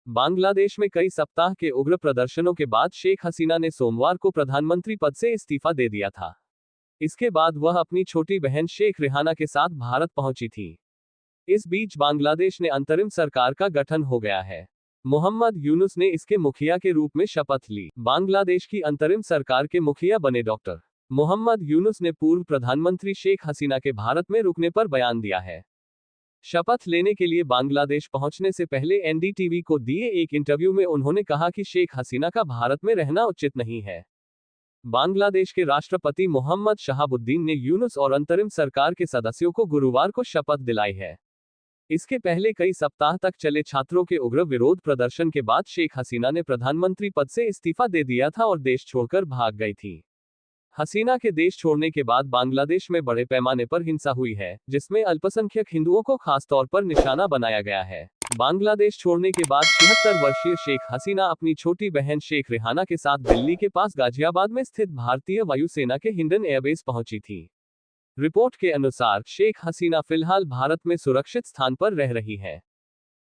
बांग्लादेश में कई सप्ताह के उग्र प्रदर्शनों के बाद शेख हसीना ने सोमवार को प्रधानमंत्री पद से इस्तीफा दे दिया था। इसके बाद वह अपनी छोटी बहन शेख रेहाना के साथ भारत पहुंची थी। इस बीच बांग्लादेश ने अंतरिम सरकार का गठन हो गया है। मोहम्मद यूनुस ने इसके मुखिया के रूप में शपथ ली। बांग्लादेश की अंतरिम सरकार के मुखिया बने डॉक्टर मोहम्मद यूनुस ने पूर्व प्रधानमंत्री शेख हसीना के भारत में रुकने पर बयान दिया है। शपथ लेने के लिए बांग्लादेश पहुंचने से पहले एनडीटीवी को दिए एक इंटरव्यू में उन्होंने कहा कि शेख हसीना का भारत में रहना उचित नहीं है। बांग्लादेश के राष्ट्रपति मोहम्मद शहाबुद्दीन ने यूनुस और अंतरिम सरकार के सदस्यों को गुरुवार को शपथ दिलाई है। इसके पहले कई सप्ताह तक चले छात्रों के उग्र विरोध प्रदर्शन के बाद शेख हसीना ने प्रधानमंत्री पद से इस्तीफा दे दिया था और देश छोड़कर भाग गई थी। हसीना के देश छोड़ने के बाद बांग्लादेश में बड़े पैमाने पर हिंसा हुई है, जिसमें अल्पसंख्यक हिंदुओं को खास तौर पर निशाना बनाया गया है। बांग्लादेश छोड़ने के बाद 76 वर्षीय शेख हसीना अपनी छोटी बहन शेख रेहाना के साथ दिल्ली के पास गाजियाबाद में स्थित भारतीय वायुसेना के हिंडन एयरबेस पहुंची थी। रिपोर्ट के अनुसार शेख हसीना फिलहाल भारत में सुरक्षित स्थान पर रह रही है।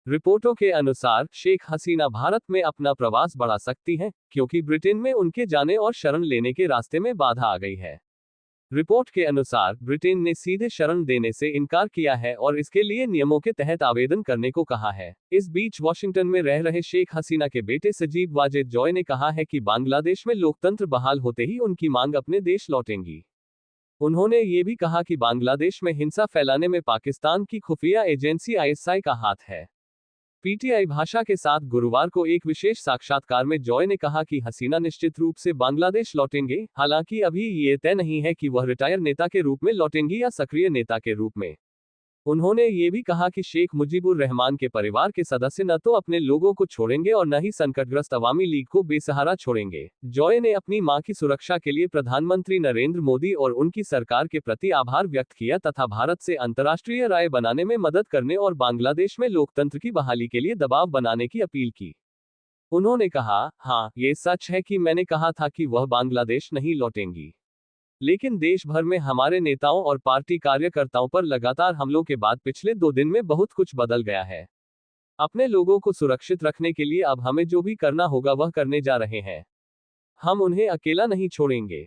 रिपोर्टों के अनुसार शेख हसीना भारत में अपना प्रवास बढ़ा सकती हैं, क्योंकि ब्रिटेन में उनके जाने और शरण लेने के रास्ते में बाधा आ गई है। रिपोर्ट के अनुसार ब्रिटेन ने सीधे शरण देने से इनकार किया है और इसके लिए नियमों के तहत आवेदन करने को कहा है। इस बीच वॉशिंगटन में रह रहे शेख हसीना के बेटे सजीब वाजेद जॉय ने कहा है कि बांग्लादेश में लोकतंत्र बहाल होते ही उनकी मांग अपने देश लौटेंगी। उन्होंने ये भी कहा कि बांग्लादेश में हिंसा फैलाने में पाकिस्तान की खुफिया एजेंसी आईएसआई का हाथ है। पीटीआई भाषा के साथ गुरुवार को एक विशेष साक्षात्कार में जॉय ने कहा कि हसीना निश्चित रूप से बांग्लादेश लौटेंगे, हालांकि अभी ये तय नहीं है कि वह रिटायर नेता के रूप में लौटेंगी या सक्रिय नेता के रूप में। उन्होंने ये भी कहा कि शेख मुजीबुर रहमान के परिवार के सदस्य न तो अपने लोगों को छोड़ेंगे और न ही संकटग्रस्त अवामी लीग को बेसहारा छोड़ेंगे। जॉय ने अपनी मां की सुरक्षा के लिए प्रधानमंत्री नरेंद्र मोदी और उनकी सरकार के प्रति आभार व्यक्त किया तथा भारत से अंतर्राष्ट्रीय राय बनाने में मदद करने और बांग्लादेश में लोकतंत्र की बहाली के लिए दबाव बनाने की अपील की। उन्होंने कहा, हाँ, ये सच है कि मैंने कहा था कि वह बांग्लादेश नहीं लौटेंगी, लेकिन देश भर में हमारे नेताओं और पार्टी कार्यकर्ताओं पर लगातार हमलों के बाद पिछले 2 दिन में बहुत कुछ बदल गया है। अपने लोगों को सुरक्षित रखने के लिए अब हमें जो भी करना होगा वह करने जा रहे हैं। हम उन्हें अकेला नहीं छोड़ेंगे।